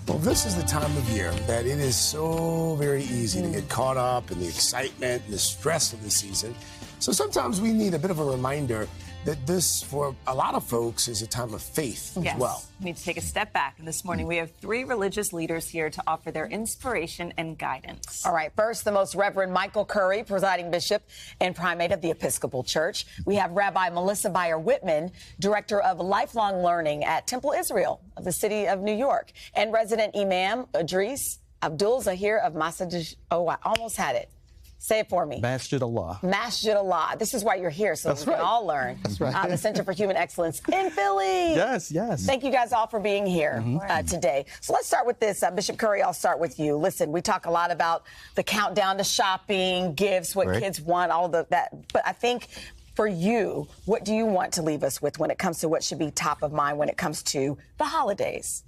Well, this is the time of year that it is so very easy to get caught up in the excitement and the stress of the season. So sometimes we need a bit of a reminder that this, for a lot of folks, is a time of faith as well. We need to take a step back. And this morning, we have three religious leaders here to offer their inspiration and guidance. All right, first, the Most Reverend Michael Curry, presiding bishop and primate of the Episcopal Church. We have Rabbi Melissa Buyer-Witman, director of lifelong learning at Temple Israel of the city of New York, and resident imam Idris Abdul Zahir of Masjid. Oh, I almost had it. Say it for me. Masjid Allah. Masjid Allah. This is why you're here, so we can all learn. That's right. The Center for Human Excellence in Philly. Yes. Thank you guys all for being here today. So let's start with this. Bishop Curry, I'll start with you. Listen, we talk a lot about the countdown to shopping, gifts, what kids want, all of that. But I think for you, what do you want to leave us with when it comes to what should be top of mind when it comes to the holidays?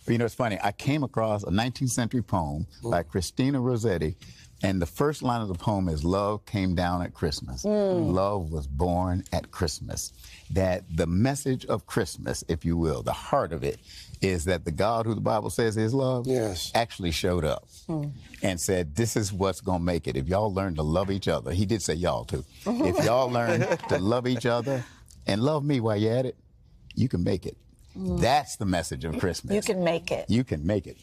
You know, it's funny. I came across a 19th century poem by Christina Rossetti. And the first line of the poem is, love came down at Christmas. Love was born at Christmas. That the message of Christmas, if you will, the heart of it, is that the God who the Bible says is love actually showed up and said, this is what's going to make it. If y'all learn to love each other, he did say y'all too. If y'all learn to love each other and love me while you're at it, you can make it. That's the message of Christmas. You can make it. You can make it.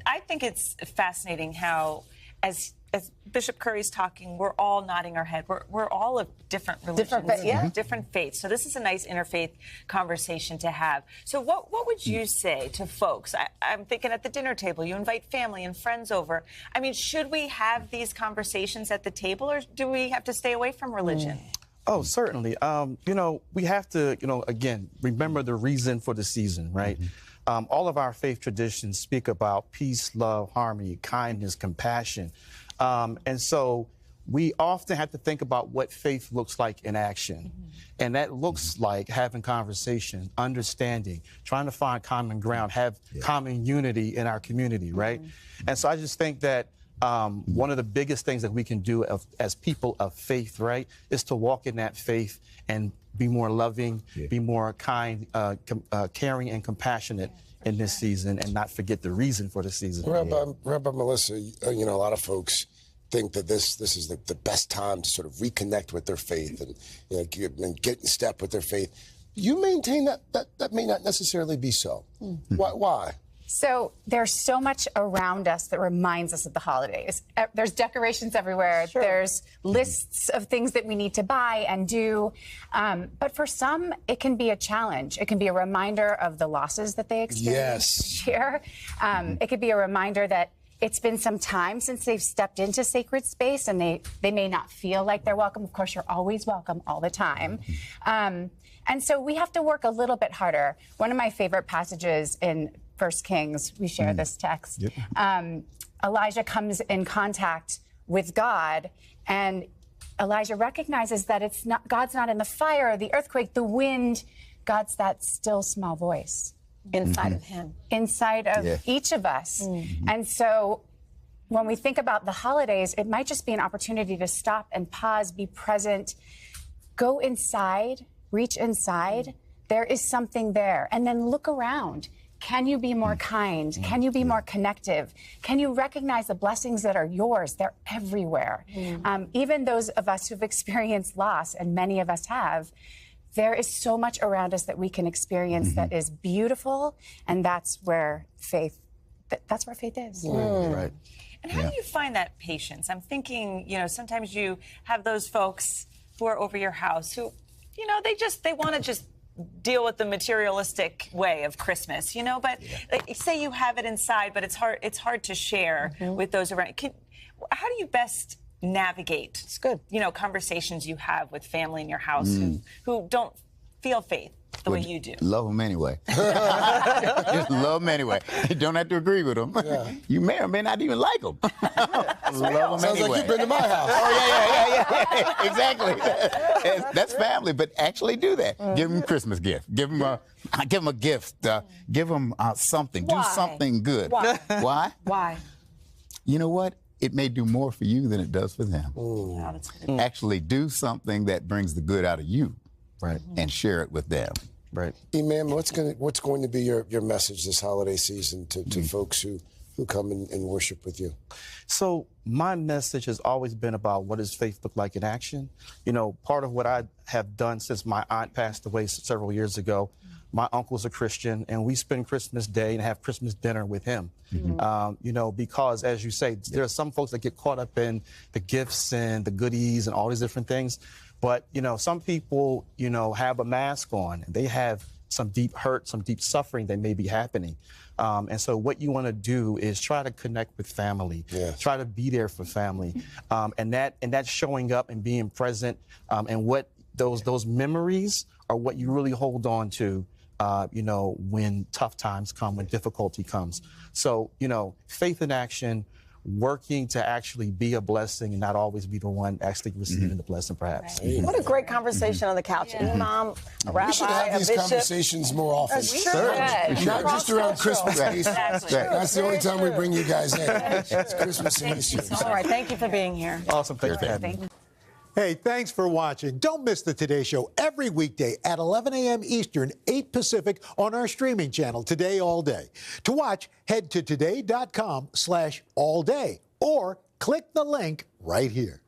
I think it's fascinating how, as Bishop Curry's talking, we're all nodding our head. We're all of different religions, different faiths. So this is a nice interfaith conversation to have. So what would you say to folks? I'm thinking at the dinner table, you invite family and friends over. I mean, should we have these conversations at the table, or do we have to stay away from religion? Oh, certainly. You know, we have to, again, remember the reason for the season, right? All of our faith traditions speak about peace, love, harmony, kindness, compassion. And so we often have to think about what faith looks like in action. And that looks like having conversation, understanding, trying to find common ground, have common unity in our community, right? And so I just think that one of the biggest things that we can do as people of faith, right, is to walk in that faith and be more loving, be more kind, caring, and compassionate in this season, and not forget the reason for the season. Rabbi Melissa, a lot of folks think that this is the best time to sort of reconnect with their faith and get in step with their faith. You maintain that may not necessarily be so. Why? So there's so much around us that reminds us of the holidays. There's decorations everywhere. There's lists of things that we need to buy and do. But for some, it can be a challenge. It can be a reminder of the losses that they experienced this year. It could be a reminder that it's been some time since they've stepped into sacred space, and they may not feel like they're welcome. Of course, you're always welcome all the time. And so we have to work a little bit harder. One of my favorite passages in 1 Kings, we share this text. Elijah comes in contact with God, and Elijah recognizes that God's not in the fire, the earthquake, the wind. God's that still small voice inside of him, inside of each of us. And so when we think about the holidays, it might just be an opportunity to stop and pause, be present, go inside, reach inside. There is something there, and then look around. Can you be more kind? Can you be more connective? Can you recognize the blessings that are yours? They're everywhere. Even those of us who've experienced loss, and many of us have, there is so much around us that we can experience that is beautiful, and that's where faith is. Right. And how do you find that patience? I'm thinking, sometimes you have those folks who are over your house who, they want to just deal with the materialistic way of Christmas, but say you have it inside, but it's hard to share with those around. How do you best navigate conversations you have with family in your house who don't feel faith the way you do? Love them anyway. Just love them anyway. You don't have to agree with them. You may or may not even like them. Love them anyway. Sounds like you've been to my house. Oh, yeah. Exactly. That's family, but actually do that. Give them a Christmas gift. Give them a gift. Give them something. Why? Do something good. Why? Why? Why? You know what? It may do more for you than it does for them. Wow, that's good. Actually do something that brings the good out of you, and share it with them. Right. Imam, what's going to be your message this holiday season to folks who come and worship with you? So my message has always been about what does faith look like in action. You know, part of what I have done since my aunt passed away several years ago, my uncle's a Christian, and we spend Christmas Day and have Christmas dinner with him. You know, because as you say, there are some folks that get caught up in the gifts and the goodies and all these different things. But, you know, some people, you know, have a mask on and they have some deep hurt, some deep suffering that may be happening. And so what you want to do is try to connect with family, try to be there for family. And that's showing up and being present. And what those memories are what you really hold on to, you know, when tough times come, when difficulty comes. So, you know, faith in action, working to actually be a blessing and not always be the one actually receiving the blessing, perhaps. Right. What a great conversation on the couch. Imam, Rabbi, we should have these conversations more often. Not just around Christmas Day. That's the only time we bring you guys in. It's Christmas and Easter. All right, thank you for being here. Awesome. Thanks for having me. Hey, thanks for watching. Don't miss the Today Show every weekday at 11 a.m. Eastern, 8 Pacific on our streaming channel, Today All Day. To watch, head to today.com/allday or click the link right here.